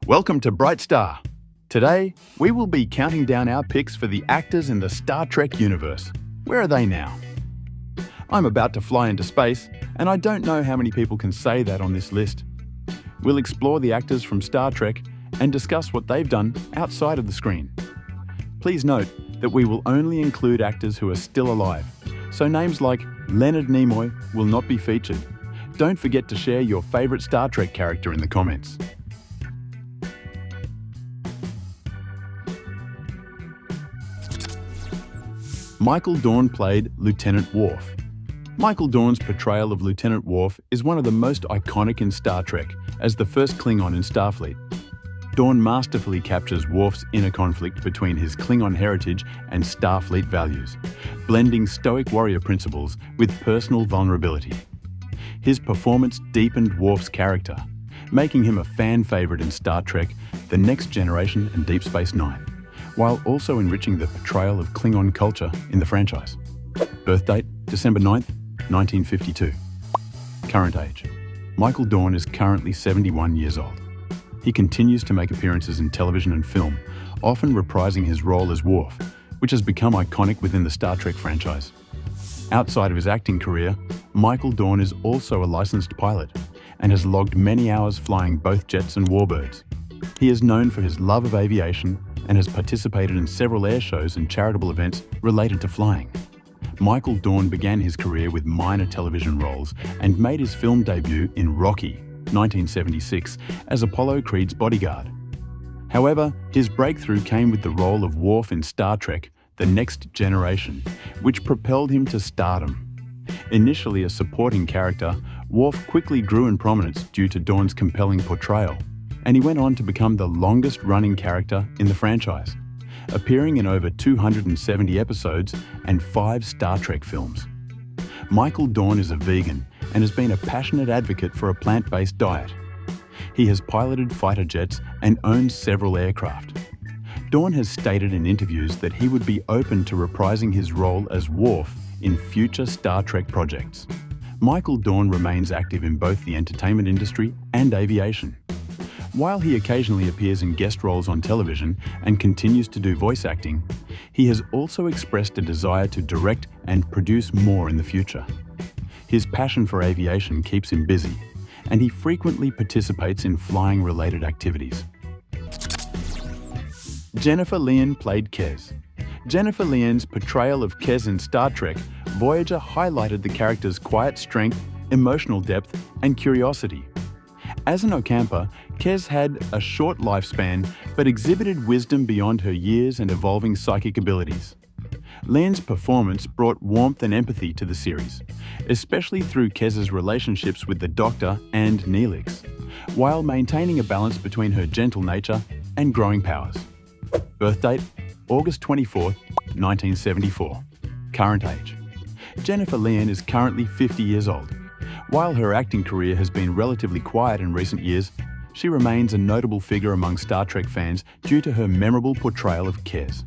Welcome to Bright Star. Today, we will be counting down our picks for the actors in the Star Trek universe. Where are they now? I'm about to fly into space, and I don't know how many people can say that on this list. We'll explore the actors from Star Trek and discuss what they've done outside of the screen. Please note that we will only include actors who are still alive, so names like Leonard Nimoy will not be featured. Don't forget to share your favourite Star Trek character in the comments. Michael Dorn played Lieutenant Worf. Michael Dorn's portrayal of Lieutenant Worf is one of the most iconic in Star Trek, as the first Klingon in Starfleet. Dorn masterfully captures Worf's inner conflict between his Klingon heritage and Starfleet values, blending stoic warrior principles with personal vulnerability. His performance deepened Worf's character, making him a fan favourite in Star Trek, The Next Generation and Deep Space Nine, while also enriching the portrayal of Klingon culture in the franchise. Birth date, December 9th, 1952. Current age. Michael Dorn is currently 71 years old. He continues to make appearances in television and film, often reprising his role as Worf, which has become iconic within the Star Trek franchise. Outside of his acting career, Michael Dorn is also a licensed pilot and has logged many hours flying both jets and warbirds. He is known for his love of aviation and has participated in several air shows and charitable events related to flying. Michael Dorn began his career with minor television roles and made his film debut in Rocky, 1976, as Apollo Creed's bodyguard. However, his breakthrough came with the role of Worf in Star Trek, The Next Generation, which propelled him to stardom. Initially a supporting character, Worf quickly grew in prominence due to Dorn's compelling portrayal, and he went on to become the longest-running character in the franchise, appearing in over 270 episodes and 5 Star Trek films. Michael Dorn is a vegan and has been a passionate advocate for a plant-based diet. He has piloted fighter jets and owns several aircraft. Dorn has stated in interviews that he would be open to reprising his role as Worf in future Star Trek projects. Michael Dorn remains active in both the entertainment industry and aviation. While he occasionally appears in guest roles on television and continues to do voice acting, he has also expressed a desire to direct and produce more in the future. His passion for aviation keeps him busy, and he frequently participates in flying-related activities. Jennifer Lien played Kes. Jennifer Lien's portrayal of Kes in Star Trek Voyager highlighted the character's quiet strength, emotional depth, and curiosity. As an Ocampa, Kes had a short lifespan, but exhibited wisdom beyond her years and evolving psychic abilities. Lien's performance brought warmth and empathy to the series, especially through Kes's relationships with the Doctor and Neelix, while maintaining a balance between her gentle nature and growing powers. Birth date, August 24th, 1974. Current age. Jennifer Lien is currently 50 years old. While her acting career has been relatively quiet in recent years, she remains a notable figure among Star Trek fans due to her memorable portrayal of Kes.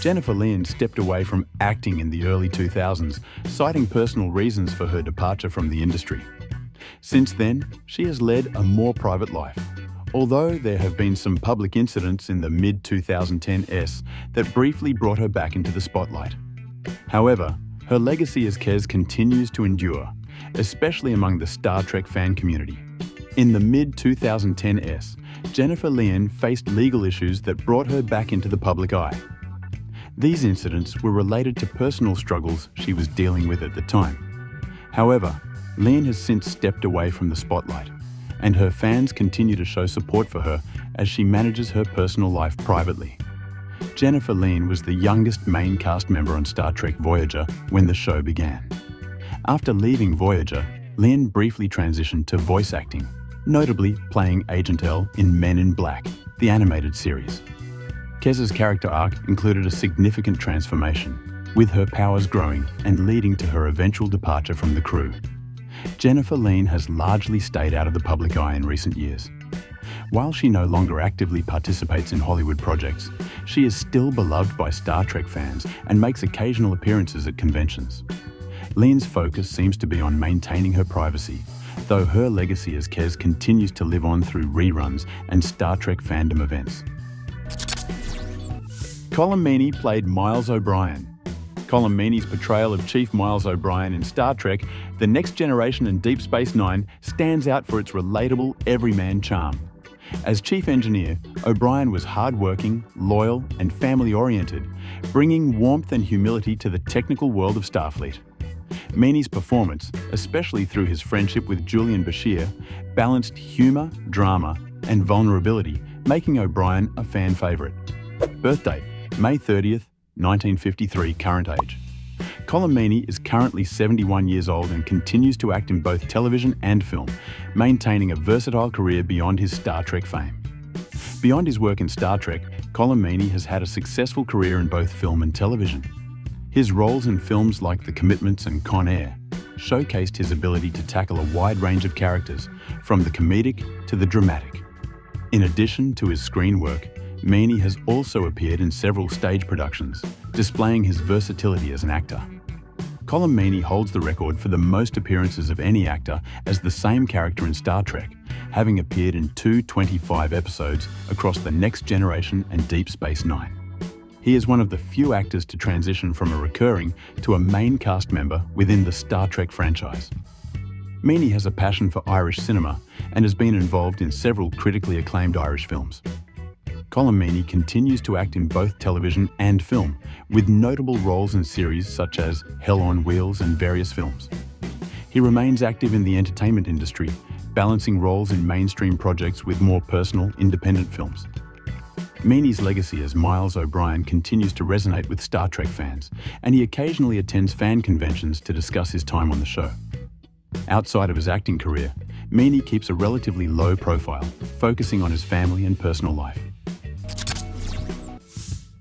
Jennifer Lien stepped away from acting in the early 2000s, citing personal reasons for her departure from the industry. Since then, she has led a more private life, although there have been some public incidents in the mid-2010s that briefly brought her back into the spotlight. However, her legacy as Kes continues to endure, especially among the Star Trek fan community. In the mid-2010s, Jennifer Lien faced legal issues that brought her back into the public eye. These incidents were related to personal struggles she was dealing with at the time. However, Lien has since stepped away from the spotlight, and her fans continue to show support for her as she manages her personal life privately. Jennifer Lien was the youngest main cast member on Star Trek Voyager when the show began. After leaving Voyager, Lien briefly transitioned to voice acting, notably playing Agent L in Men in Black, the animated series. Kes's character arc included a significant transformation, with her powers growing and leading to her eventual departure from the crew. Jennifer Lien has largely stayed out of the public eye in recent years. While she no longer actively participates in Hollywood projects, she is still beloved by Star Trek fans and makes occasional appearances at conventions. Lien's focus seems to be on maintaining her privacy, though her legacy as Kes continues to live on through reruns and Star Trek fandom events. Colm Meaney played Miles O'Brien. Colm Meaney's portrayal of Chief Miles O'Brien in Star Trek, The Next Generation and Deep Space Nine stands out for its relatable, everyman charm. As Chief Engineer, O'Brien was hardworking, loyal, and family-oriented, bringing warmth and humility to the technical world of Starfleet. Meaney's performance, especially through his friendship with Julian Bashir, balanced humour, drama, and vulnerability, making O'Brien a fan favourite. Birth date: May 30th, 1953, current age. Colm Meaney is currently 71 years old and continues to act in both television and film, maintaining a versatile career beyond his Star Trek fame. Beyond his work in Star Trek, Colm Meaney has had a successful career in both film and television. His roles in films like The Commitments and Con Air showcased his ability to tackle a wide range of characters, from the comedic to the dramatic. In addition to his screen work, Meaney has also appeared in several stage productions, displaying his versatility as an actor. Colm Meaney holds the record for the most appearances of any actor as the same character in Star Trek, having appeared in 225 episodes across The Next Generation and Deep Space Nine. He is one of the few actors to transition from a recurring to a main cast member within the Star Trek franchise. Meaney has a passion for Irish cinema and has been involved in several critically acclaimed Irish films. Colm Meaney continues to act in both television and film, with notable roles in series such as Hell on Wheels and various films. He remains active in the entertainment industry, balancing roles in mainstream projects with more personal, independent films. Meaney's legacy as Miles O'Brien continues to resonate with Star Trek fans, and he occasionally attends fan conventions to discuss his time on the show. Outside of his acting career, Meaney keeps a relatively low profile, focusing on his family and personal life.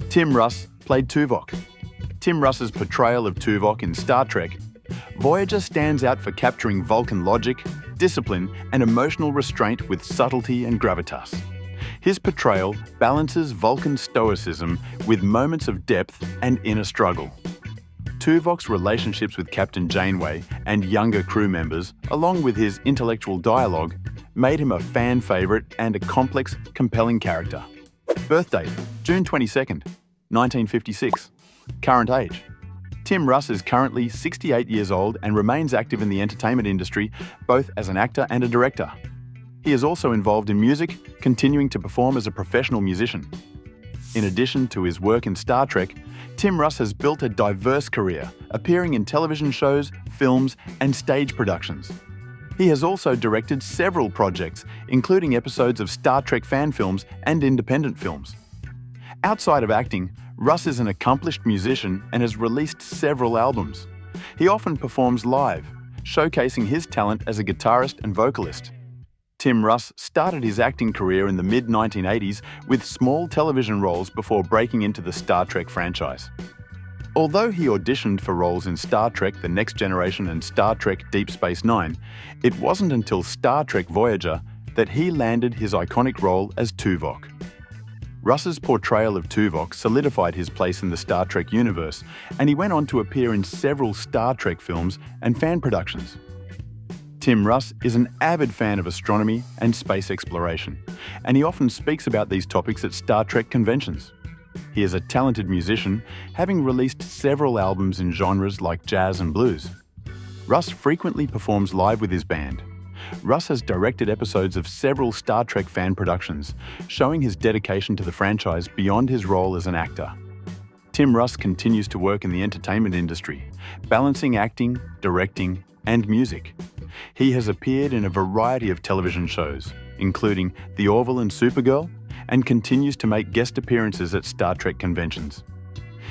Tim Russ played Tuvok. Tim Russ's portrayal of Tuvok in Star Trek, Voyager stands out for capturing Vulcan logic, discipline, and emotional restraint with subtlety and gravitas. His portrayal balances Vulcan stoicism with moments of depth and inner struggle. Tuvok's relationships with Captain Janeway and younger crew members, along with his intellectual dialogue, made him a fan favourite and a complex, compelling character. Birth date: June 22nd, 1956. Current age: Tim Russ is currently 68 years old and remains active in the entertainment industry, both as an actor and a director. He is also involved in music, continuing to perform as a professional musician. In addition to his work in Star Trek, Tim Russ has built a diverse career, appearing in television shows, films, and stage productions. He has also directed several projects, including episodes of Star Trek fan films and independent films. Outside of acting, Russ is an accomplished musician and has released several albums. He often performs live, showcasing his talent as a guitarist and vocalist. Tim Russ started his acting career in the mid-1980s with small television roles before breaking into the Star Trek franchise. Although he auditioned for roles in Star Trek The Next Generation and Star Trek Deep Space Nine, it wasn't until Star Trek Voyager that he landed his iconic role as Tuvok. Russ's portrayal of Tuvok solidified his place in the Star Trek universe, and he went on to appear in several Star Trek films and fan productions. Tim Russ is an avid fan of astronomy and space exploration, and he often speaks about these topics at Star Trek conventions. He is a talented musician, having released several albums in genres like jazz and blues. Russ frequently performs live with his band. Russ has directed episodes of several Star Trek fan productions, showing his dedication to the franchise beyond his role as an actor. Tim Russ continues to work in the entertainment industry, balancing acting, directing, and music. He has appeared in a variety of television shows, including The Orville and Supergirl, and continues to make guest appearances at Star Trek conventions.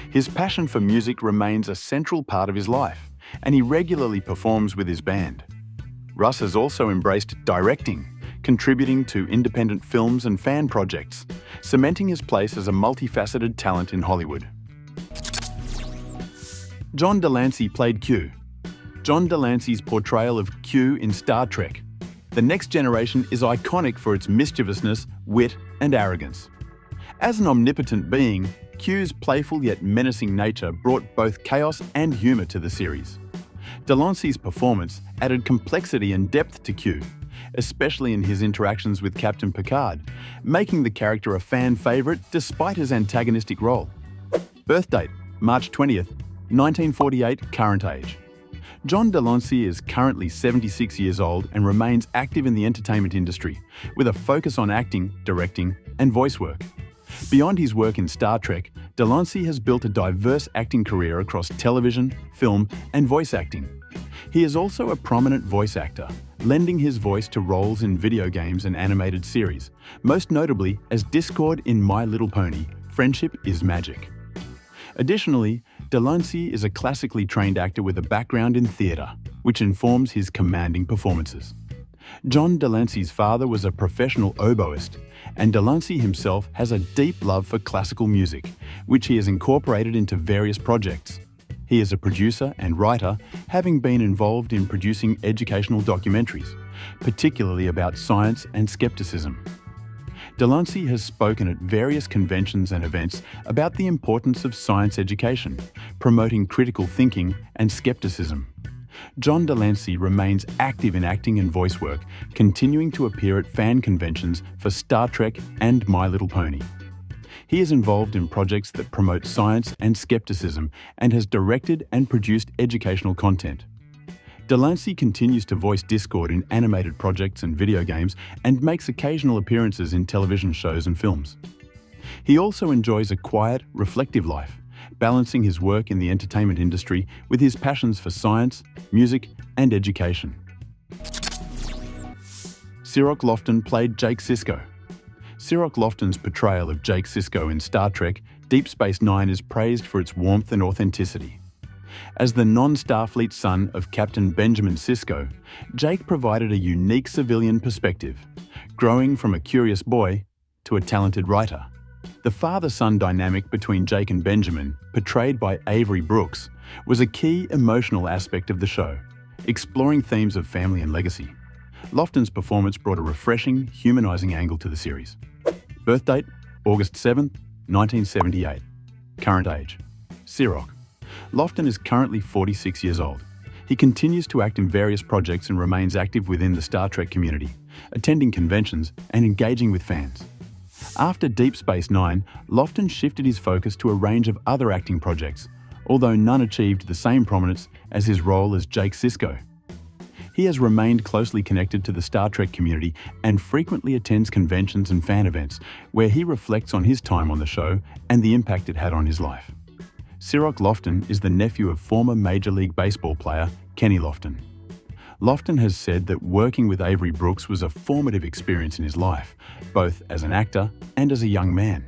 His passion for music remains a central part of his life, and he regularly performs with his band. Russ has also embraced directing, contributing to independent films and fan projects, cementing his place as a multifaceted talent in Hollywood. John de Lancie played Q. John de Lancie's portrayal of Q in Star Trek The Next Generation is iconic for its mischievousness, wit, and arrogance. As an omnipotent being, Q's playful yet menacing nature brought both chaos and humour to the series. Delancey's performance added complexity and depth to Q, especially in his interactions with Captain Picard, making the character a fan favourite despite his antagonistic role. Birth date: March 20th, 1948, current age. John Delancey is currently 76 years old and remains active in the entertainment industry, with a focus on acting, directing, and voice work. Beyond his work in Star Trek, Delancey has built a diverse acting career across television, film, and voice acting. He is also a prominent voice actor, lending his voice to roles in video games and animated series, most notably as Discord in My Little Pony: Friendship is Magic. Additionally, Delancey is a classically trained actor with a background in theatre, which informs his commanding performances. John Delancey's father was a professional oboist, and Delancey himself has a deep love for classical music, which he has incorporated into various projects. He is a producer and writer, having been involved in producing educational documentaries, particularly about science and skepticism. Delancey has spoken at various conventions and events about the importance of science education, promoting critical thinking and skepticism. John Delancey remains active in acting and voice work, continuing to appear at fan conventions for Star Trek and My Little Pony. He is involved in projects that promote science and skepticism and has directed and produced educational content. Delancey continues to voice Discord in animated projects and video games and makes occasional appearances in television shows and films. He also enjoys a quiet, reflective life, balancing his work in the entertainment industry with his passions for science, music, and education. Cirroc Lofton played Jake Sisko. Cirroc Lofton's portrayal of Jake Sisko in Star Trek: Deep Space Nine is praised for its warmth and authenticity. As the non-Starfleet son of Captain Benjamin Sisko, Jake provided a unique civilian perspective, growing from a curious boy to a talented writer. The father-son dynamic between Jake and Benjamin, portrayed by Avery Brooks, was a key emotional aspect of the show, exploring themes of family and legacy. Lofton's performance brought a refreshing, humanising angle to the series. Birth date: August 7th, 1978. Current age: Cirroc. Lofton is currently 46 years old. He continues to act in various projects and remains active within the Star Trek community, attending conventions and engaging with fans. After Deep Space Nine, Lofton shifted his focus to a range of other acting projects, although none achieved the same prominence as his role as Jake Sisko. He has remained closely connected to the Star Trek community and frequently attends conventions and fan events, where he reflects on his time on the show and the impact it had on his life. Cirroc Lofton is the nephew of former Major League Baseball player Kenny Lofton. Lofton has said that working with Avery Brooks was a formative experience in his life, both as an actor and as a young man.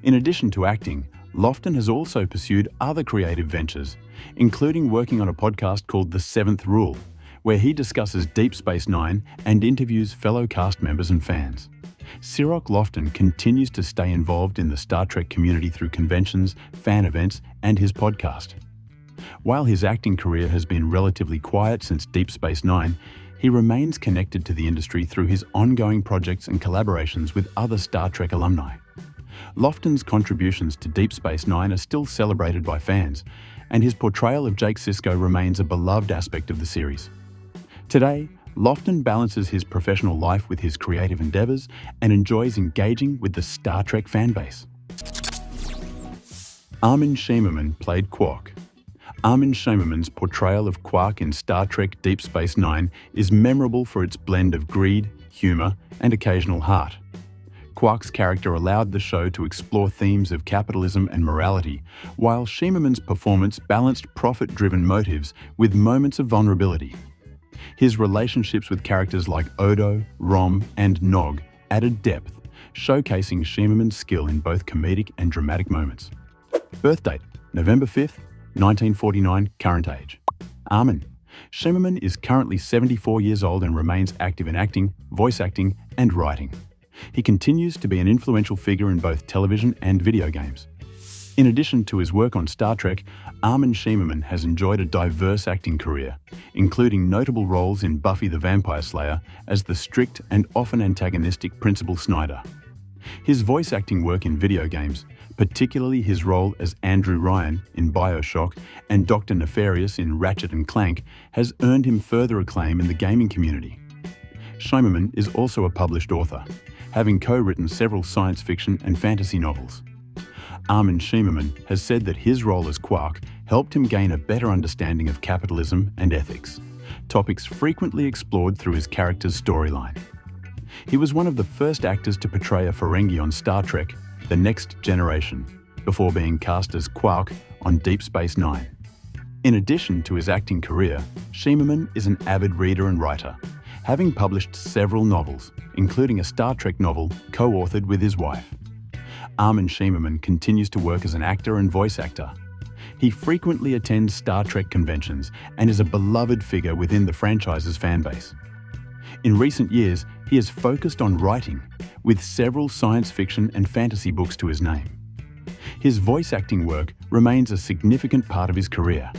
In addition to acting, Lofton has also pursued other creative ventures, including working on a podcast called The Seventh Rule, where he discusses Deep Space Nine and interviews fellow cast members and fans. Cirroc Lofton continues to stay involved in the Star Trek community through conventions, fan events, and his podcast. While his acting career has been relatively quiet since Deep Space Nine, he remains connected to the industry through his ongoing projects and collaborations with other Star Trek alumni. Lofton's contributions to Deep Space Nine are still celebrated by fans, and his portrayal of Jake Sisko remains a beloved aspect of the series. Today, Lofton balances his professional life with his creative endeavours and enjoys engaging with the Star Trek fanbase. Armin Shimerman played Quark. Armin Shimerman's portrayal of Quark in Star Trek: Deep Space Nine is memorable for its blend of greed, humour, and occasional heart. Quark's character allowed the show to explore themes of capitalism and morality, while Shimerman's performance balanced profit-driven motives with moments of vulnerability. His relationships with characters like Odo, Rom, and Nog added depth, showcasing Shimerman's skill in both comedic and dramatic moments. Birth date: November 5th, 1949, current age. Armin. Shimerman is currently 74 years old and remains active in acting, voice acting, and writing. He continues to be an influential figure in both television and video games. In addition to his work on Star Trek, Armin Shimerman has enjoyed a diverse acting career, including notable roles in Buffy the Vampire Slayer as the strict and often antagonistic Principal Snyder. His voice acting work in video games, particularly his role as Andrew Ryan in BioShock and Dr. Nefarious in Ratchet and Clank, has earned him further acclaim in the gaming community. Shimerman is also a published author, having co-written several science fiction and fantasy novels. Armin Shimerman has said that his role as Quark helped him gain a better understanding of capitalism and ethics, topics frequently explored through his character's storyline. He was one of the first actors to portray a Ferengi on Star Trek: The Next Generation, before being cast as Quark on Deep Space Nine. In addition to his acting career, Shimerman is an avid reader and writer, having published several novels, including a Star Trek novel co-authored with his wife. Armin Shimerman continues to work as an actor and voice actor. He frequently attends Star Trek conventions and is a beloved figure within the franchise's fanbase. In recent years, he has focused on writing, with several science fiction and fantasy books to his name. His voice acting work remains a significant part of his career,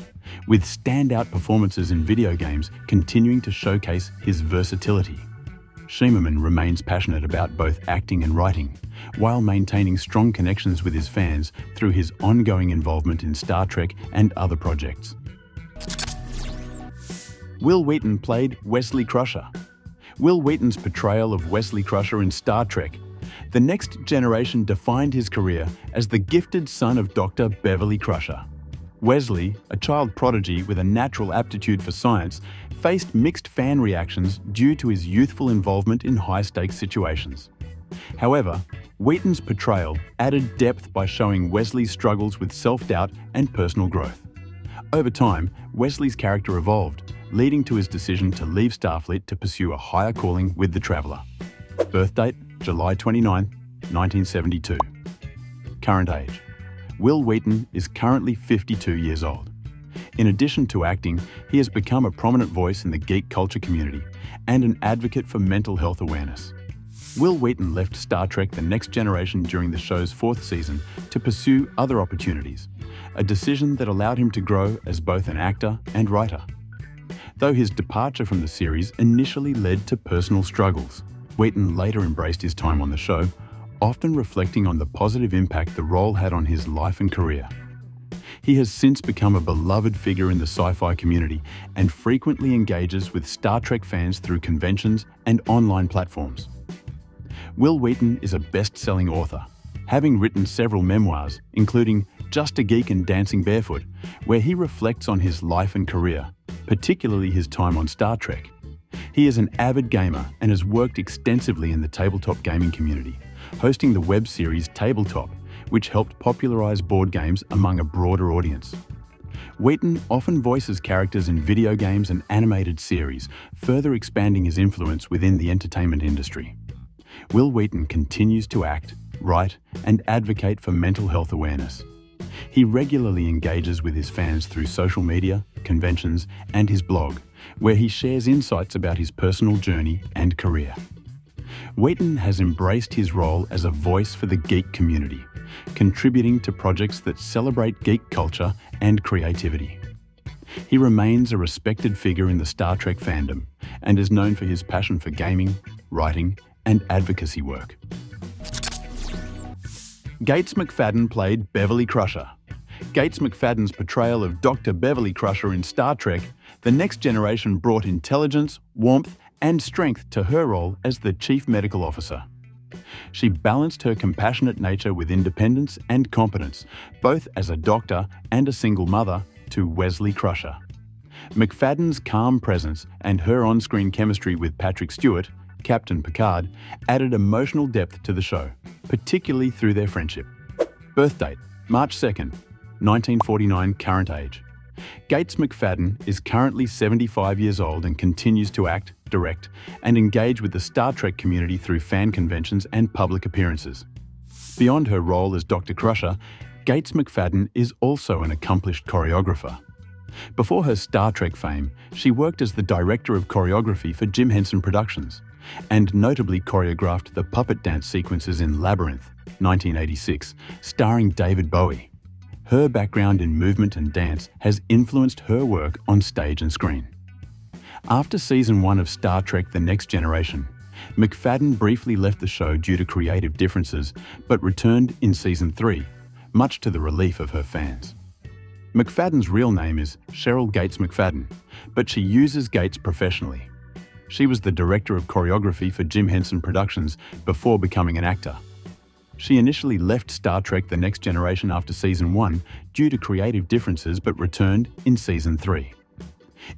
with standout performances in video games continuing to showcase his versatility. Shimerman remains passionate about both acting and writing, while maintaining strong connections with his fans through his ongoing involvement in Star Trek and other projects. Wil Wheaton played Wesley Crusher. Wil Wheaton's portrayal of Wesley Crusher in Star Trek: The Next Generation defined his career as the gifted son of Dr. Beverly Crusher. Wesley, a child prodigy with a natural aptitude for science, faced mixed fan reactions due to his youthful involvement in high-stakes situations. However, Wheaton's portrayal added depth by showing Wesley's struggles with self-doubt and personal growth. Over time, Wesley's character evolved, leading to his decision to leave Starfleet to pursue a higher calling with the Traveller. Birth date: July 29, 1972. Current age: Wil Wheaton is currently 52 years old. In addition to acting, he has become a prominent voice in the geek culture community and an advocate for mental health awareness. Wil Wheaton left Star Trek: The Next Generation during the show's 4th season to pursue other opportunities, a decision that allowed him to grow as both an actor and writer. Though his departure from the series initially led to personal struggles, Wheaton later embraced his time on the show, often reflecting on the positive impact the role had on his life and career. He has since become a beloved figure in the sci-fi community and frequently engages with Star Trek fans through conventions and online platforms. Wil Wheaton is a best-selling author, having written several memoirs, including Just a Geek and Dancing Barefoot, where he reflects on his life and career, particularly his time on Star Trek. He is an avid gamer and has worked extensively in the tabletop gaming community, hosting the web series Tabletop, which helped popularize board games among a broader audience. Wheaton often voices characters in video games and animated series, further expanding his influence within the entertainment industry. Wil Wheaton continues to act, write, and advocate for mental health awareness. He regularly engages with his fans through social media, conventions, and his blog, where he shares insights about his personal journey and career. Wheaton has embraced his role as a voice for the geek community, contributing to projects that celebrate geek culture and creativity. He remains a respected figure in the Star Trek fandom and is known for his passion for gaming, writing, and advocacy work. Gates McFadden played Beverly Crusher. Gates McFadden's portrayal of Dr. Beverly Crusher in Star Trek: The Next Generation brought intelligence, warmth, and strength to her role as the Chief Medical Officer. She balanced her compassionate nature with independence and competence, both as a doctor and a single mother to Wesley Crusher. McFadden's calm presence and her on-screen chemistry with Patrick Stewart, Captain Picard, added emotional depth to the show, particularly through their friendship. Birth date: March 2nd, 1949. Current age: Gates McFadden is currently 75 years old and continues to act, direct, and engage with the Star Trek community through fan conventions and public appearances. Beyond her role as Dr. Crusher, Gates McFadden is also an accomplished choreographer. Before her Star Trek fame, she worked as the director of choreography for Jim Henson Productions, and notably choreographed the puppet dance sequences in Labyrinth, 1986, starring David Bowie. Her background in movement and dance has influenced her work on stage and screen. After Season 1 of Star Trek: The Next Generation, McFadden briefly left the show due to creative differences, but returned in Season 3, much to the relief of her fans. McFadden's real name is Cheryl Gates McFadden, but she uses Gates professionally. She was the director of choreography for Jim Henson Productions before becoming an actor. She initially left Star Trek The Next Generation after Season 1 due to creative differences but returned in Season 3.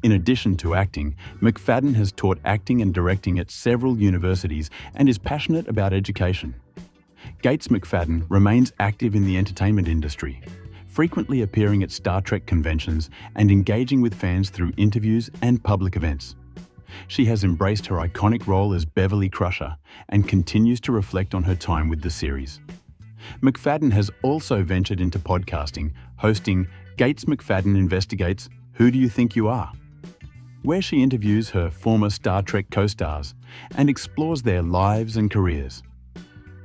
In addition to acting, McFadden has taught acting and directing at several universities and is passionate about education. Gates McFadden remains active in the entertainment industry, frequently appearing at Star Trek conventions and engaging with fans through interviews and public events. She has embraced her iconic role as Beverly Crusher and continues to reflect on her time with the series. McFadden has also ventured into podcasting, hosting Gates McFadden Investigates Who Do You Think You Are?, where she interviews her former Star Trek co-stars and explores their lives and careers.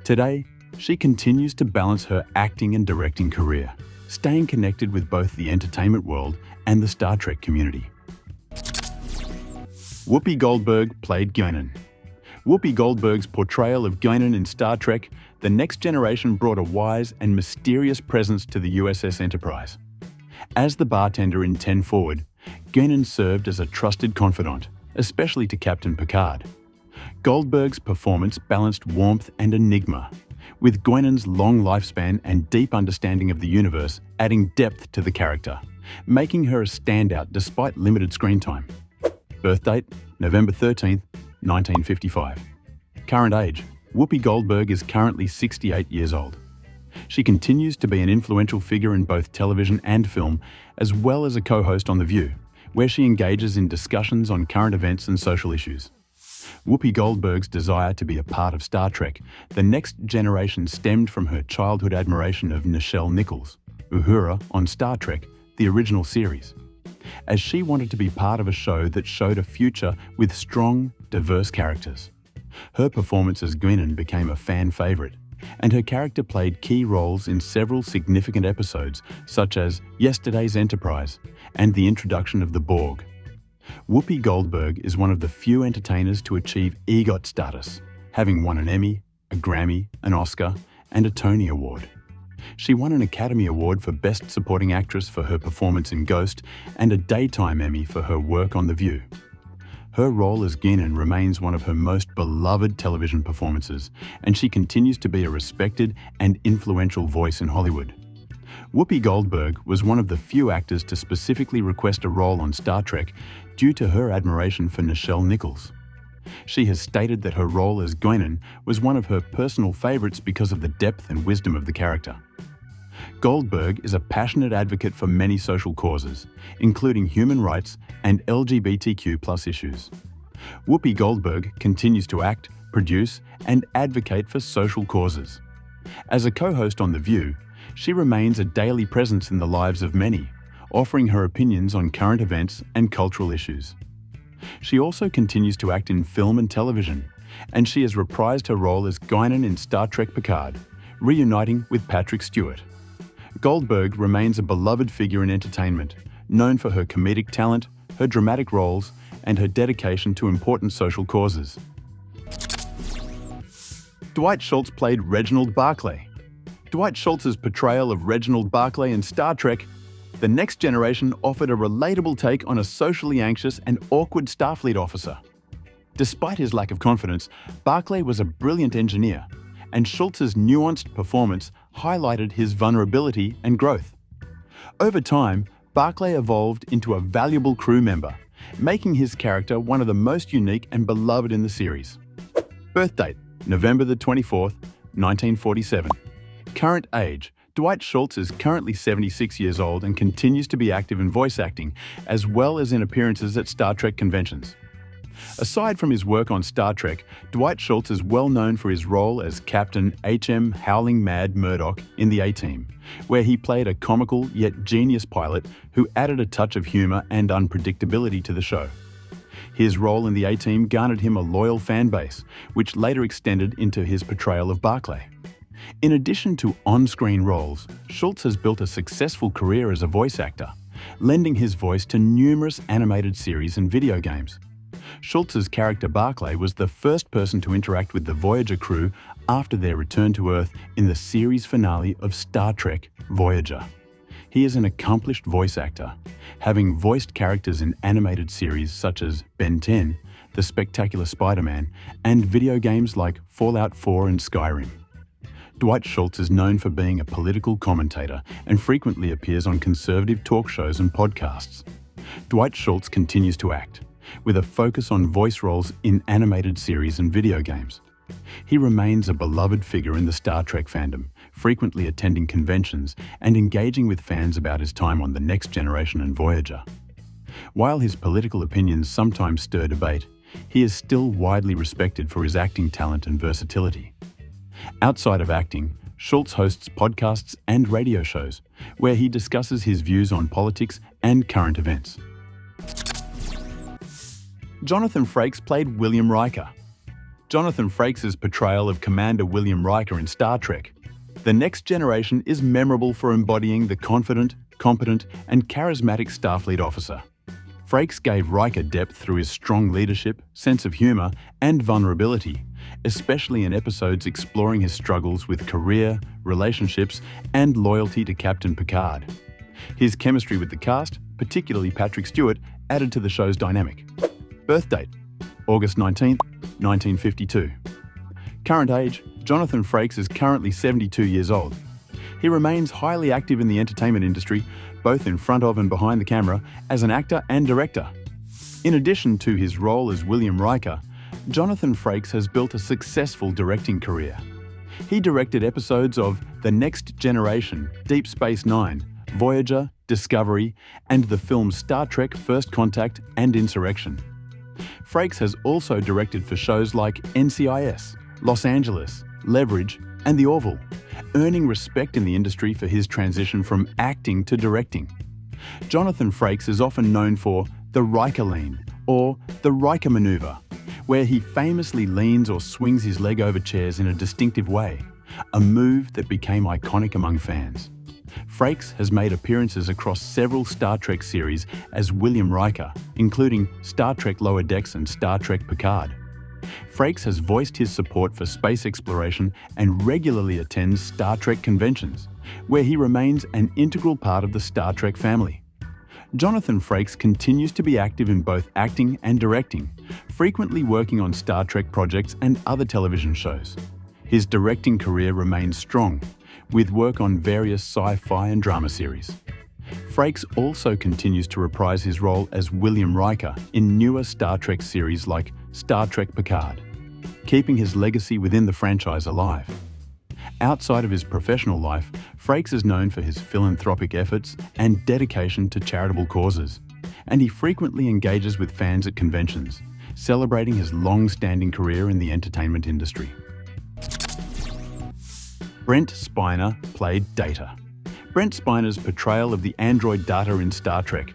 Today, she continues to balance her acting and directing career, staying connected with both the entertainment world and the Star Trek community. Whoopi Goldberg played Guinan. Whoopi Goldberg's portrayal of Guinan in Star Trek The Next Generation brought a wise and mysterious presence to the USS Enterprise. As the bartender in 10 Forward, Guinan served as a trusted confidant, especially to Captain Picard. Goldberg's performance balanced warmth and enigma, with Guinan's long lifespan and deep understanding of the universe adding depth to the character, making her a standout despite limited screen time. Birth date, November 13, 1955. Current age, Whoopi Goldberg is currently 68 years old. She continues to be an influential figure in both television and film, as well as a co-host on The View, where she engages in discussions on current events and social issues. Whoopi Goldberg's desire to be a part of Star Trek The Next Generation stemmed from her childhood admiration of Nichelle Nichols, Uhura on Star Trek, the original series, as she wanted to be part of a show that showed a future with strong, diverse characters. Her performance as Guinan became a fan favorite, and her character played key roles in several significant episodes, such as Yesterday's Enterprise and the introduction of the Borg. Whoopi Goldberg is one of the few entertainers to achieve EGOT status, having won an Emmy, a Grammy, an Oscar, and a Tony Award. She won an Academy Award for Best Supporting Actress for her performance in Ghost and a Daytime Emmy for her work on The View. Her role as Guinan remains one of her most beloved television performances, and she continues to be a respected and influential voice in Hollywood. Whoopi Goldberg was one of the few actors to specifically request a role on Star Trek due to her admiration for Nichelle Nichols. She has stated that her role as Guinan was one of her personal favorites because of the depth and wisdom of the character. Goldberg is a passionate advocate for many social causes, including human rights and LGBTQ+ issues. Whoopi Goldberg continues to act, produce, and advocate for social causes. As a co-host on The View, she remains a daily presence in the lives of many, offering her opinions on current events and cultural issues. She also continues to act in film and television, and she has reprised her role as Guinan in Star Trek Picard, reuniting with Patrick Stewart. Goldberg remains a beloved figure in entertainment, known for her comedic talent, her dramatic roles, and her dedication to important social causes. Dwight Schultz played Reginald Barclay. Dwight Schultz's portrayal of Reginald Barclay in Star Trek The Next Generation offered a relatable take on a socially anxious and awkward Starfleet officer. Despite his lack of confidence, Barclay was a brilliant engineer, and Schultz's nuanced performance highlighted his vulnerability and growth. Over time, Barclay evolved into a valuable crew member, making his character one of the most unique and beloved in the series. Birth date, November the 24th, 1947. Current age, Dwight Schultz is currently 76 years old and continues to be active in voice acting, as well as in appearances at Star Trek conventions. Aside from his work on Star Trek, Dwight Schultz is well known for his role as Captain H.M. Howling Mad Murdoch in The A-Team, where he played a comical yet genius pilot who added a touch of humor and unpredictability to the show. His role in The A-Team garnered him a loyal fan base, which later extended into his portrayal of Barclay. In addition to on-screen roles, Schultz has built a successful career as a voice actor, lending his voice to numerous animated series and video games. Schultz's character Bakula was the first person to interact with the Voyager crew after their return to Earth in the series finale of Star Trek Voyager. He is an accomplished voice actor, having voiced characters in animated series such as Ben 10, The Spectacular Spider-Man, and video games like Fallout 4 and Skyrim. Dwight Schultz is known for being a political commentator and frequently appears on conservative talk shows and podcasts. Dwight Schultz continues to act, with a focus on voice roles in animated series and video games. He remains a beloved figure in the Star Trek fandom, frequently attending conventions and engaging with fans about his time on The Next Generation and Voyager. While his political opinions sometimes stir debate, he is still widely respected for his acting talent and versatility. Outside of acting, Schultz hosts podcasts and radio shows, where he discusses his views on politics and current events. Jonathan Frakes played William Riker. Jonathan Frakes' portrayal of Commander William Riker in Star Trek The Next Generation is memorable for embodying the confident, competent, and charismatic Starfleet officer. Frakes gave Riker depth through his strong leadership, sense of humor, and vulnerability, especially in episodes exploring his struggles with career, relationships, and loyalty to Captain Picard. His chemistry with the cast, particularly Patrick Stewart, added to the show's dynamic. Birth date: August 19th, 1952. Current age: Jonathan Frakes is currently 72 years old. He remains highly active in the entertainment industry, both in front of and behind the camera, as an actor and director. In addition to his role as William Riker, Jonathan Frakes has built a successful directing career. He directed episodes of The Next Generation, Deep Space Nine, Voyager, Discovery, and the films Star Trek: First Contact and Insurrection. Frakes has also directed for shows like NCIS, Los Angeles, Leverage, and The Orville, earning respect in the industry for his transition from acting to directing. Jonathan Frakes is often known for the Riker Lean, or the Riker Maneuver, where he famously leans or swings his leg over chairs in a distinctive way, a move that became iconic among fans. Frakes has made appearances across several Star Trek series as William Riker, including Star Trek Lower Decks and Star Trek Picard. Frakes has voiced his support for space exploration and regularly attends Star Trek conventions, where he remains an integral part of the Star Trek family. Jonathan Frakes continues to be active in both acting and directing, frequently working on Star Trek projects and other television shows. His directing career remains strong, with work on various sci-fi and drama series. Frakes also continues to reprise his role as William Riker in newer Star Trek series like Star Trek Picard, keeping his legacy within the franchise alive. Outside of his professional life, Frakes is known for his philanthropic efforts and dedication to charitable causes, and he frequently engages with fans at conventions, celebrating his long-standing career in the entertainment industry. Brent Spiner played Data. Brent Spiner's portrayal of the android Data in Star Trek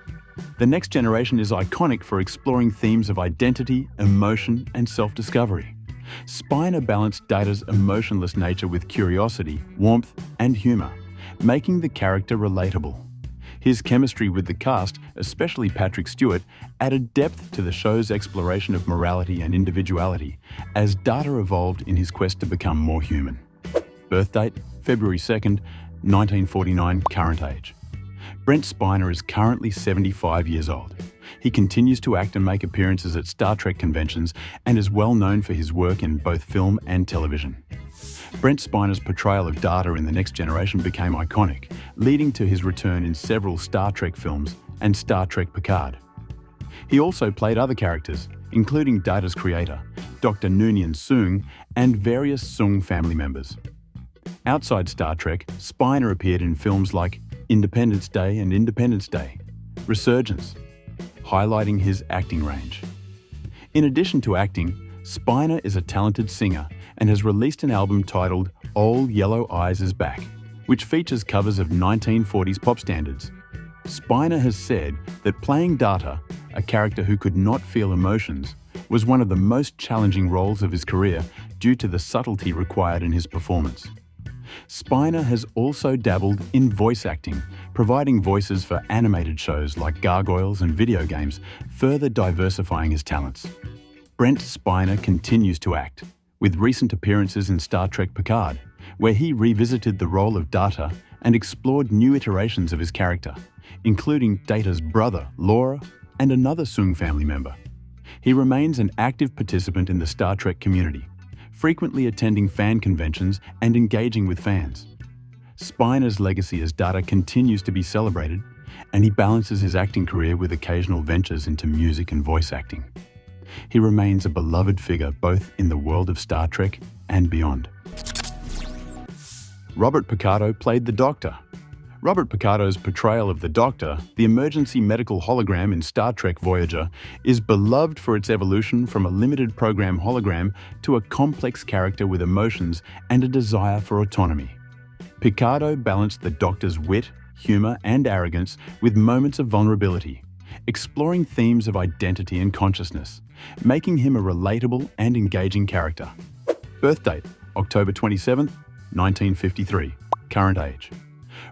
The Next Generation is iconic for exploring themes of identity, emotion, and self-discovery. Spiner balanced Data's emotionless nature with curiosity, warmth, and humor, making the character relatable. His chemistry with the cast, especially Patrick Stewart, added depth to the show's exploration of morality and individuality as Data evolved in his quest to become more human. Birth date: February 2nd, 1949, current age. Brent Spiner is currently 75 years old. He continues to act and make appearances at Star Trek conventions and is well known for his work in both film and television. Brent Spiner's portrayal of Data in The Next Generation became iconic, leading to his return in several Star Trek films and Star Trek Picard. He also played other characters, including Data's creator, Dr. Noonien Soong, and various Soong family members. Outside Star Trek, Spiner appeared in films like Independence Day and Independence Day, Resurgence, highlighting his acting range. In addition to acting, Spiner is a talented singer and has released an album titled Old Yellow Eyes Is Back, which features covers of 1940s pop standards. Spiner has said that playing Data, a character who could not feel emotions, was one of the most challenging roles of his career due to the subtlety required in his performance. Spiner has also dabbled in voice acting, providing voices for animated shows like Gargoyles and video games, further diversifying his talents. Brent Spiner continues to act, with recent appearances in Star Trek Picard, where he revisited the role of Data and explored new iterations of his character, including Data's brother, Laura, and another Soong family member. He remains an active participant in the Star Trek community, frequently attending fan conventions and engaging with fans. Spiner's legacy as Data continues to be celebrated, and he balances his acting career with occasional ventures into music and voice acting. He remains a beloved figure both in the world of Star Trek and beyond. Robert Picardo played the Doctor. Robert Picardo's portrayal of the Doctor, the emergency medical hologram in Star Trek Voyager, is beloved for its evolution from a limited program hologram to a complex character with emotions and a desire for autonomy. Picardo balanced the Doctor's wit, humor, and arrogance with moments of vulnerability, exploring themes of identity and consciousness, making him a relatable and engaging character. Birth date: October 27th, 1953. Current age: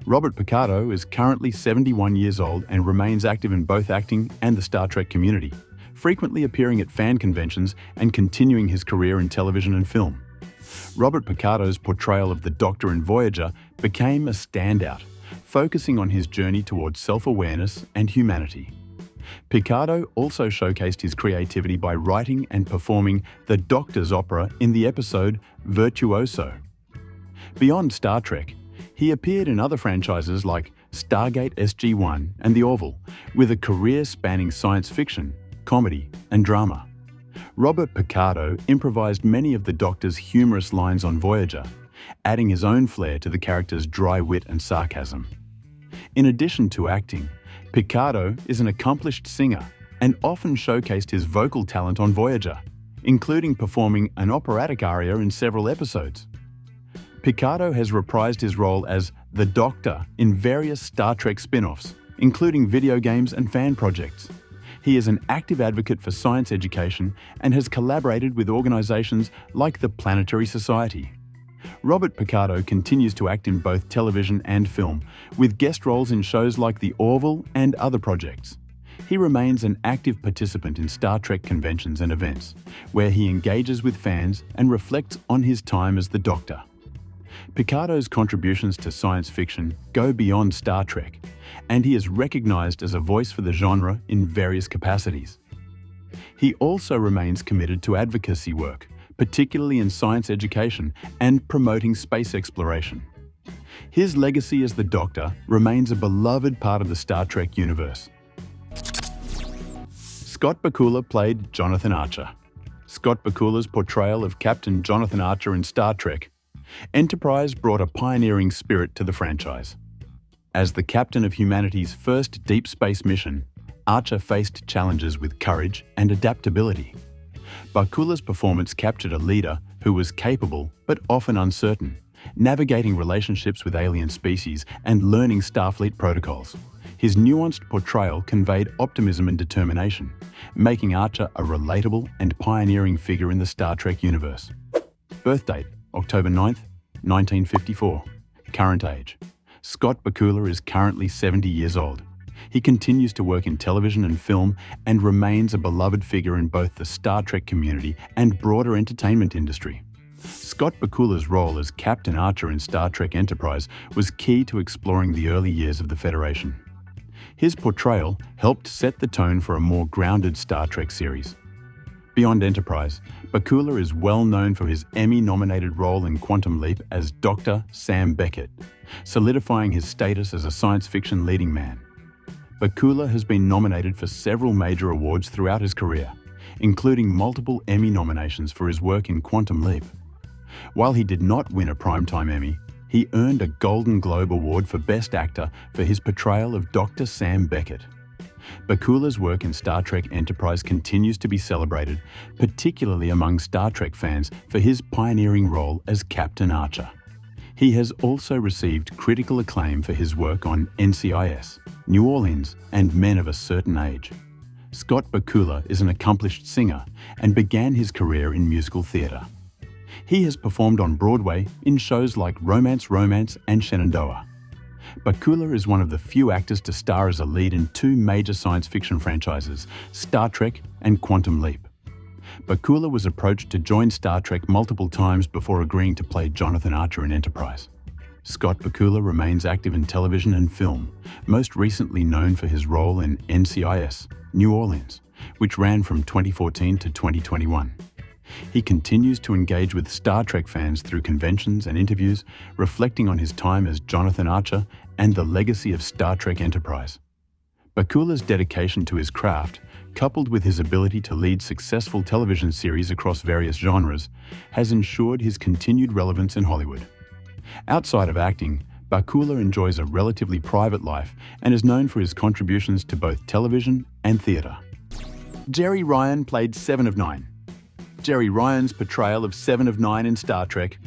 Robert Picardo is currently 71 years old and remains active in both acting and the Star Trek community, frequently appearing at fan conventions and continuing his career in television and film. Robert Picardo's portrayal of the Doctor in Voyager became a standout, focusing on his journey towards self-awareness and humanity. Picardo also showcased his creativity by writing and performing the Doctor's opera in the episode Virtuoso. Beyond Star Trek, he appeared in other franchises like Stargate SG-1 and The Orville, with a career spanning science fiction, comedy, and drama. Robert Picardo improvised many of the Doctor's humorous lines on Voyager, adding his own flair to the character's dry wit and sarcasm. In addition to acting, Picardo is an accomplished singer and often showcased his vocal talent on Voyager, including performing an operatic aria in several episodes. Picardo has reprised his role as the Doctor in various Star Trek spin-offs, including video games and fan projects. He is an active advocate for science education and has collaborated with organizations like the Planetary Society. Robert Picardo continues to act in both television and film, with guest roles in shows like The Orville and other projects. He remains an active participant in Star Trek conventions and events, where he engages with fans and reflects on his time as the Doctor. Picardo's contributions to science fiction go beyond Star Trek, and he is recognized as a voice for the genre in various capacities. He also remains committed to advocacy work, particularly in science education and promoting space exploration. His legacy as the Doctor remains a beloved part of the Star Trek universe. Scott Bakula played Jonathan Archer. Scott Bakula's portrayal of Captain Jonathan Archer in Star Trek Enterprise brought a pioneering spirit to the franchise. As the captain of humanity's first deep space mission, Archer faced challenges with courage and adaptability. Bakula's performance captured a leader who was capable but often uncertain, navigating relationships with alien species and learning Starfleet protocols. His nuanced portrayal conveyed optimism and determination, making Archer a relatable and pioneering figure in the Star Trek universe. Birth date: October 9th, 1954. Current age: Scott Bakula is currently 70 years old. He continues to work in television and film and remains a beloved figure in both the Star Trek community and broader entertainment industry. Scott Bakula's role as Captain Archer in Star Trek Enterprise was key to exploring the early years of the Federation. His portrayal helped set the tone for a more grounded Star Trek series. Beyond Enterprise, Bakula is well known for his Emmy-nominated role in Quantum Leap as Dr. Sam Beckett, solidifying his status as a science fiction leading man. Bakula has been nominated for several major awards throughout his career, including multiple Emmy nominations for his work in Quantum Leap. While he did not win a Primetime Emmy, he earned a Golden Globe Award for Best Actor for his portrayal of Dr. Sam Beckett. Bakula's work in Star Trek Enterprise continues to be celebrated, particularly among Star Trek fans, for his pioneering role as Captain Archer. He has also received critical acclaim for his work on NCIS, New Orleans, and Men of a Certain Age. Scott Bakula is an accomplished singer and began his career in musical theatre. He has performed on Broadway in shows like Romance, and Shenandoah. Bakula is one of the few actors to star as a lead in two major science fiction franchises, Star Trek and Quantum Leap. Bakula was approached to join Star Trek multiple times before agreeing to play Jonathan Archer in Enterprise. Scott Bakula remains active in television and film, most recently known for his role in NCIS, New Orleans, which ran from 2014 to 2021. He continues to engage with Star Trek fans through conventions and interviews, reflecting on his time as Jonathan Archer and the legacy of Star Trek Enterprise. Bakula's dedication to his craft, coupled with his ability to lead successful television series across various genres, has ensured his continued relevance in Hollywood. Outside of acting, Bakula enjoys a relatively private life and is known for his contributions to both television and theatre. Jeri Ryan played Seven of Nine. Jeri Ryan's portrayal of Seven of Nine in Star Trek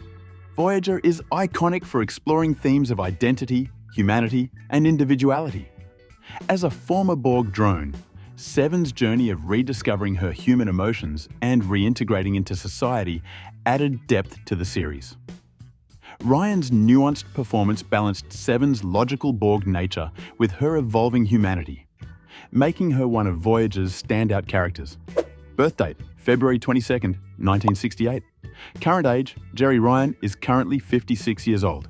Voyager is iconic for exploring themes of identity, humanity, and individuality. As a former Borg drone, Seven's journey of rediscovering her human emotions and reintegrating into society added depth to the series. Ryan's nuanced performance balanced Seven's logical Borg nature with her evolving humanity, making her one of Voyager's standout characters. Birth date, February 22, 1968. Current age, Jeri Ryan is currently 56 years old.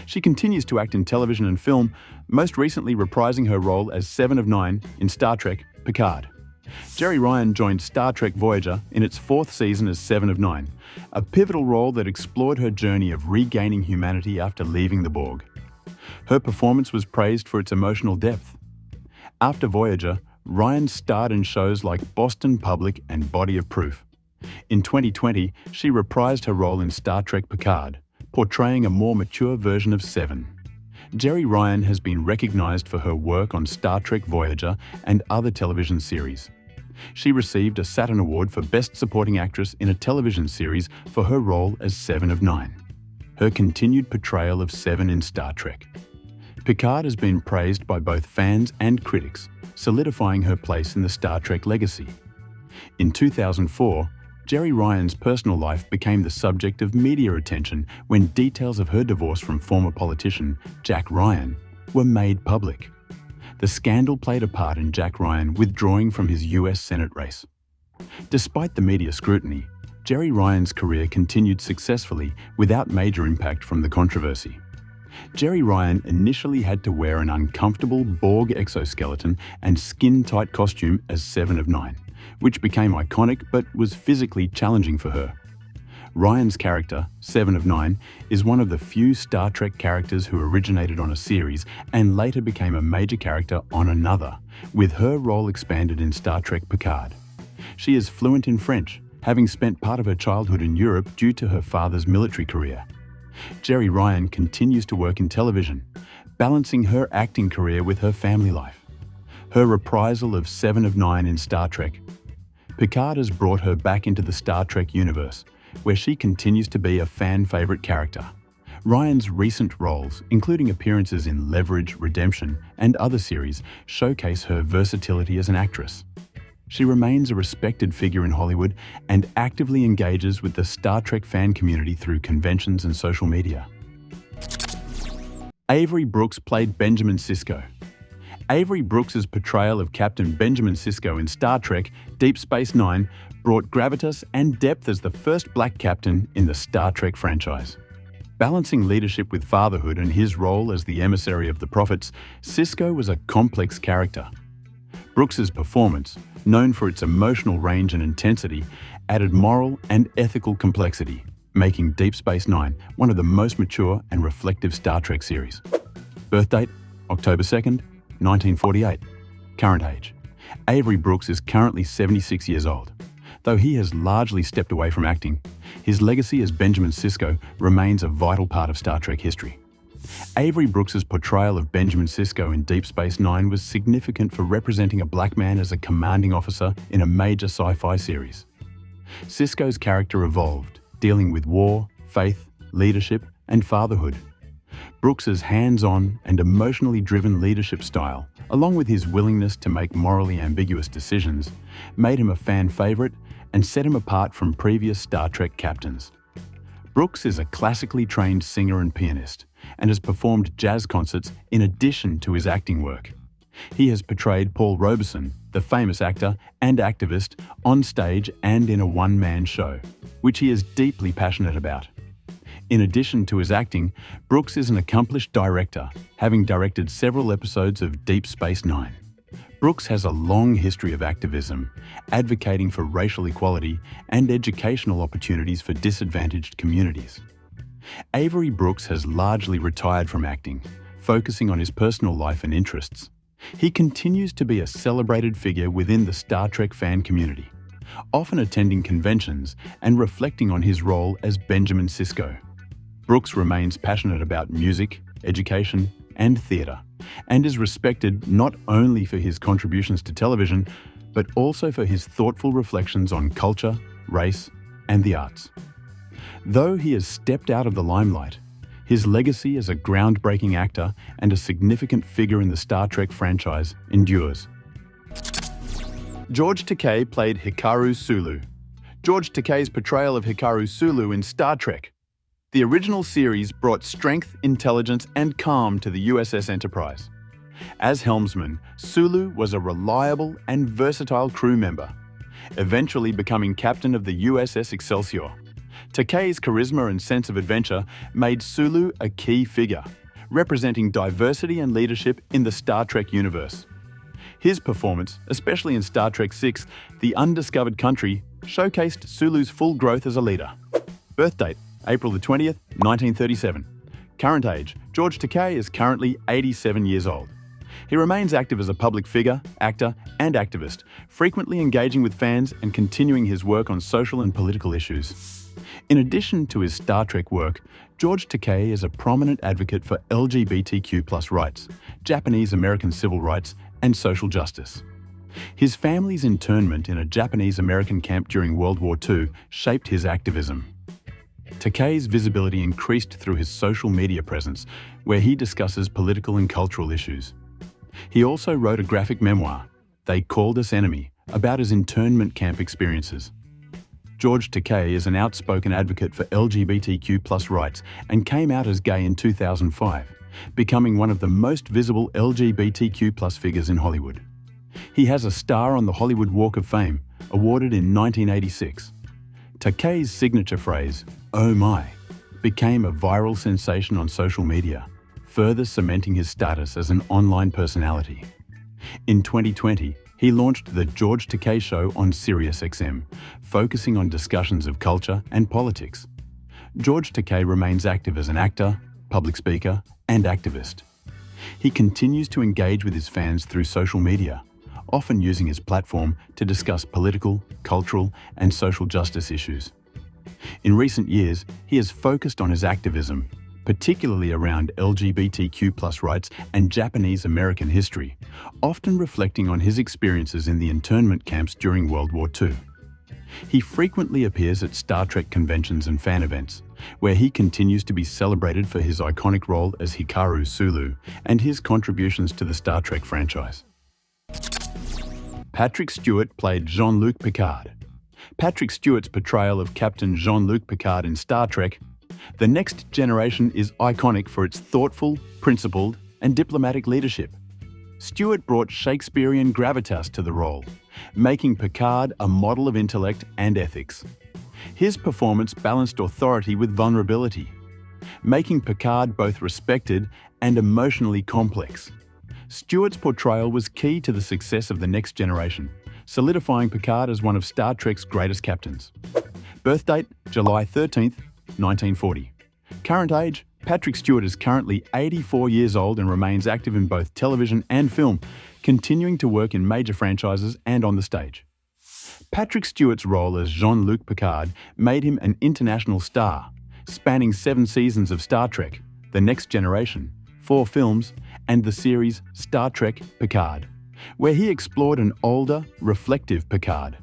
She continues to act in television and film, most recently reprising her role as Seven of Nine in Star Trek Picard. Jeri Ryan joined Star Trek Voyager in its fourth season as Seven of Nine, a pivotal role that explored her journey of regaining humanity after leaving the Borg. Her performance was praised for its emotional depth. After Voyager, Ryan starred in shows like Boston Public and Body of Proof. In 2020, she reprised her role in Star Trek Picard, portraying a more mature version of Seven. Jeri Ryan has been recognized for her work on Star Trek Voyager and other television series. She received a Saturn Award for Best Supporting Actress in a television series for her role as Seven of Nine. Her continued portrayal of Seven in Star Trek. Picard has been praised by both fans and critics, solidifying her place in the Star Trek legacy. In 2004, Jeri Ryan's personal life became the subject of media attention when details of her divorce from former politician Jack Ryan were made public. The scandal played a part in Jack Ryan withdrawing from his US Senate race. Despite the media scrutiny, Jeri Ryan's career continued successfully without major impact from the controversy. Jeri Ryan initially had to wear an uncomfortable Borg exoskeleton and skin-tight costume as Seven of Nine, which became iconic but was physically challenging for her. Ryan's character, Seven of Nine, is one of the few Star Trek characters who originated on a series and later became a major character on another, with her role expanded in Star Trek Picard. She is fluent in French, having spent part of her childhood in Europe due to her father's military career. Jeri Ryan continues to work in television, balancing her acting career with her family life. Her reprisal of Seven of Nine in Star Trek Picard has brought her back into the Star Trek universe, where she continues to be a fan-favorite character. Ryan's recent roles, including appearances in Leverage, Redemption, and other series, showcase her versatility as an actress. She remains a respected figure in Hollywood and actively engages with the Star Trek fan community through conventions and social media. Avery Brooks played Benjamin Sisko. Avery Brooks's portrayal of Captain Benjamin Sisko in Star Trek Deep Space Nine brought gravitas and depth as the first black captain in the Star Trek franchise. Balancing leadership with fatherhood and his role as the emissary of the prophets, Sisko was a complex character. Brooks's performance, known for its emotional range and intensity, added moral and ethical complexity, making Deep Space Nine one of the most mature and reflective Star Trek series. Birth date, October 2nd, 1948. Current age. Avery Brooks is currently 76 years old. Though he has largely stepped away from acting, his legacy as Benjamin Sisko remains a vital part of Star Trek history. Avery Brooks's portrayal of Benjamin Sisko in Deep Space Nine was significant for representing a black man as a commanding officer in a major sci-fi series. Sisko's character evolved, dealing with war, faith, leadership, and fatherhood. Brooks's hands-on and emotionally driven leadership style, along with his willingness to make morally ambiguous decisions, made him a fan favorite and set him apart from previous Star Trek captains. Brooks is a classically trained singer and pianist, and has performed jazz concerts in addition to his acting work. He has portrayed Paul Robeson, the famous actor and activist, on stage and in a one-man show, which he is deeply passionate about. In addition to his acting, Brooks is an accomplished director, having directed several episodes of Deep Space Nine. Brooks has a long history of activism, advocating for racial equality and educational opportunities for disadvantaged communities. Avery Brooks has largely retired from acting, focusing on his personal life and interests. He continues to be a celebrated figure within the Star Trek fan community, often attending conventions and reflecting on his role as Benjamin Sisko. Brooks remains passionate about music, education, and theatre, and is respected not only for his contributions to television, but also for his thoughtful reflections on culture, race, and the arts. Though he has stepped out of the limelight, his legacy as a groundbreaking actor and a significant figure in the Star Trek franchise endures. George Takei played Hikaru Sulu. George Takei's portrayal of Hikaru Sulu in Star Trek. The original series brought strength, intelligence, and calm to the USS Enterprise. As helmsman, Sulu was a reliable and versatile crew member, eventually becoming captain of the USS Excelsior. Takei's charisma and sense of adventure made Sulu a key figure, representing diversity and leadership in the Star Trek universe. His performance, especially in Star Trek VI, The Undiscovered Country, showcased Sulu's full growth as a leader. Birth date, April 20th, 1937. Current age, George Takei is currently 87 years old. He remains active as a public figure, actor, and activist, frequently engaging with fans and continuing his work on social and political issues. In addition to his Star Trek work, George Takei is a prominent advocate for LGBTQ+ rights, Japanese American civil rights, and social justice. His family's internment in a Japanese American camp during World War II shaped his activism. Takei's visibility increased through his social media presence, where he discusses political and cultural issues. He also wrote a graphic memoir, They Called Us Enemy, about his internment camp experiences. George Takei is an outspoken advocate for LGBTQ+ rights and came out as gay in 2005, becoming one of the most visible LGBTQ+ figures in Hollywood. He has a star on the Hollywood Walk of Fame, awarded in 1986. Takei's signature phrase, "Oh my," became a viral sensation on social media, further cementing his status as an online personality. In 2020, he launched The George Takei Show on SiriusXM, focusing on discussions of culture and politics. George Takei remains active as an actor, public speaker, and activist. He continues to engage with his fans through social media, often using his platform to discuss political, cultural, and social justice issues. In recent years, he has focused on his activism, particularly around LGBTQ+ rights and Japanese American history, often reflecting on his experiences in the internment camps during World War II. He frequently appears at Star Trek conventions and fan events, where he continues to be celebrated for his iconic role as Hikaru Sulu and his contributions to the Star Trek franchise. Patrick Stewart played Jean-Luc Picard. Patrick Stewart's portrayal of Captain Jean-Luc Picard in Star Trek: The Next Generation is iconic for its thoughtful, principled, and diplomatic leadership. Stewart brought Shakespearean gravitas to the role, making Picard a model of intellect and ethics. His performance balanced authority with vulnerability, making Picard both respected and emotionally complex. Stewart's portrayal was key to the success of The Next Generation, solidifying Picard as one of Star Trek's greatest captains. Birth date, July 13th, 1940. Current age, Patrick Stewart is currently 84 years old and remains active in both television and film, continuing to work in major franchises and on the stage. Patrick Stewart's role as Jean-Luc Picard made him an international star, spanning 7 seasons of Star Trek, The Next Generation, 4 films, and the series Star Trek Picard, where he explored an older, reflective Picard.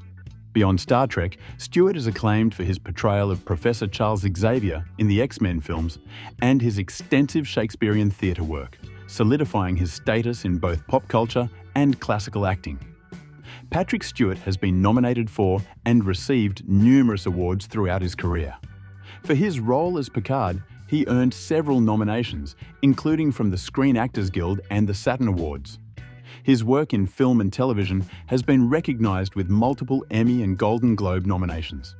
Beyond Star Trek, Stewart is acclaimed for his portrayal of Professor Charles Xavier in the X-Men films and his extensive Shakespearean theatre work, solidifying his status in both pop culture and classical acting. Patrick Stewart has been nominated for and received numerous awards throughout his career. For his role as Picard, he earned several nominations, including from the Screen Actors Guild and the Saturn Awards. His work in film and television has been recognized with multiple Emmy and Golden Globe nominations.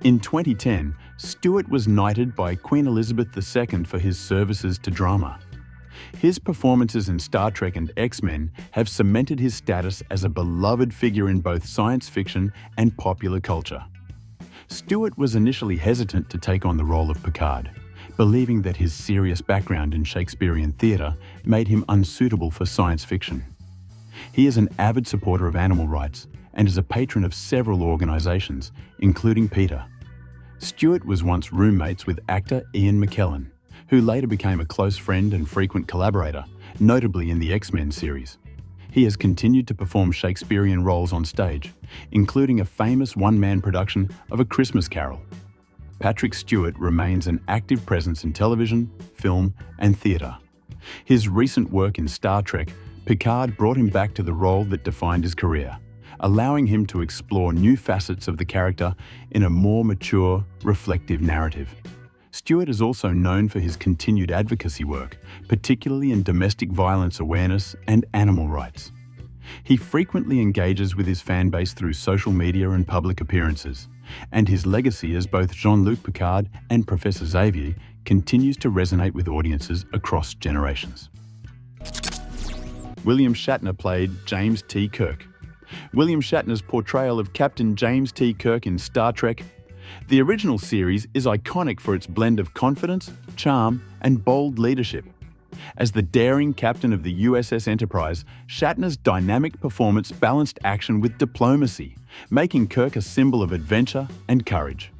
In 2010, Stewart was knighted by Queen Elizabeth II for his services to drama. His performances in Star Trek and X-Men have cemented his status as a beloved figure in both science fiction and popular culture. Stewart was initially hesitant to take on the role of Picard, believing that his serious background in Shakespearean theatre made him unsuitable for science fiction. He is an avid supporter of animal rights and is a patron of several organisations, including PETA. Stewart was once roommates with actor Ian McKellen, who later became a close friend and frequent collaborator, notably in the X-Men series. He has continued to perform Shakespearean roles on stage, including a famous one-man production of A Christmas Carol. Patrick Stewart remains an active presence in television, film, and theatre. His recent work in Star Trek, Picard, brought him back to the role that defined his career, allowing him to explore new facets of the character in a more mature, reflective narrative. Stewart is also known for his continued advocacy work, particularly in domestic violence awareness and animal rights. He frequently engages with his fan base through social media and public appearances, and his legacy as both Jean-Luc Picard and Professor Xavier continues to resonate with audiences across generations. William Shatner played James T. Kirk. William Shatner's portrayal of Captain James T. Kirk in Star Trek. The original series is iconic for its blend of confidence, charm, and bold leadership. As the daring captain of the USS Enterprise, Shatner's dynamic performance balanced action with diplomacy, making Kirk a symbol of adventure and courage.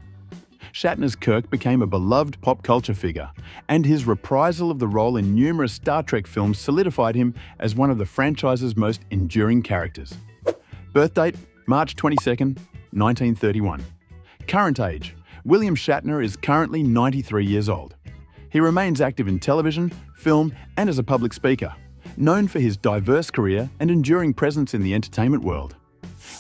Shatner's Kirk became a beloved pop culture figure, and his reprisal of the role in numerous Star Trek films solidified him as one of the franchise's most enduring characters. Birth date, March 22, 1931. Current age, William Shatner is currently 93 years old. He remains active in television, film, and as a public speaker, known for his diverse career and enduring presence in the entertainment world.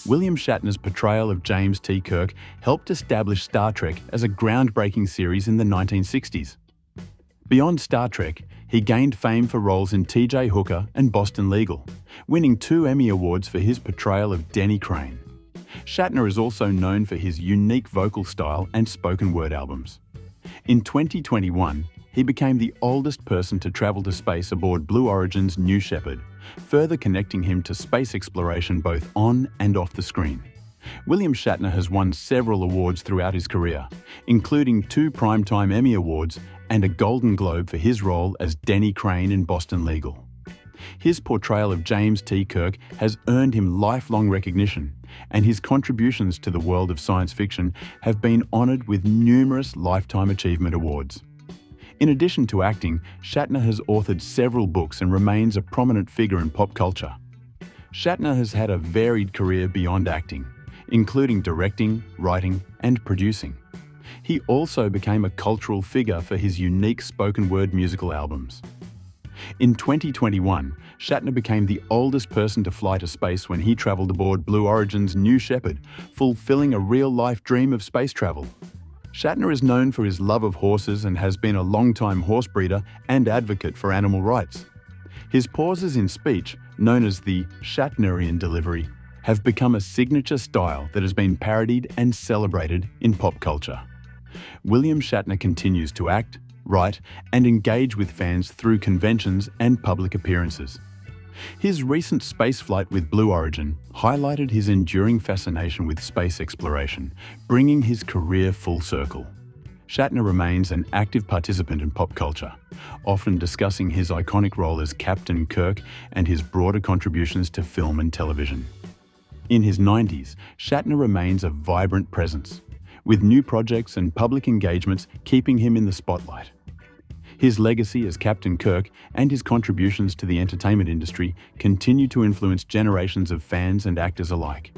William Shatner's portrayal of James T. Kirk helped establish Star Trek as a groundbreaking series in the 1960s. Beyond Star Trek, he gained fame for roles in T.J. Hooker and Boston Legal, winning 2 Emmy Awards for his portrayal of Denny Crane. Shatner is also known for his unique vocal style and spoken word albums. In 2021, he became the oldest person to travel to space aboard Blue Origin's New Shepard, further connecting him to space exploration both on and off the screen. William Shatner has won several awards throughout his career, including 2 Primetime Emmy Awards and a Golden Globe for his role as Denny Crane in Boston Legal. His portrayal of James T. Kirk has earned him lifelong recognition, and his contributions to the world of science fiction have been honoured with numerous Lifetime Achievement Awards. In addition to acting, Shatner has authored several books and remains a prominent figure in pop culture. Shatner has had a varied career beyond acting, including directing, writing, and producing. He also became a cultural figure for his unique spoken word musical albums. In 2021, Shatner became the oldest person to fly to space when he travelled aboard Blue Origin's New Shepard, fulfilling a real-life dream of space travel. Shatner is known for his love of horses and has been a long-time horse breeder and advocate for animal rights. His pauses in speech, known as the Shatnerian delivery, have become a signature style that has been parodied and celebrated in pop culture. William Shatner continues to act, write, and engage with fans through conventions and public appearances. His recent spaceflight with Blue Origin highlighted his enduring fascination with space exploration, bringing his career full circle. Shatner remains an active participant in pop culture, often discussing his iconic role as Captain Kirk and his broader contributions to film and television. In his 90s, Shatner remains a vibrant presence, with new projects and public engagements keeping him in the spotlight. His legacy as Captain Kirk and his contributions to the entertainment industry continue to influence generations of fans and actors alike.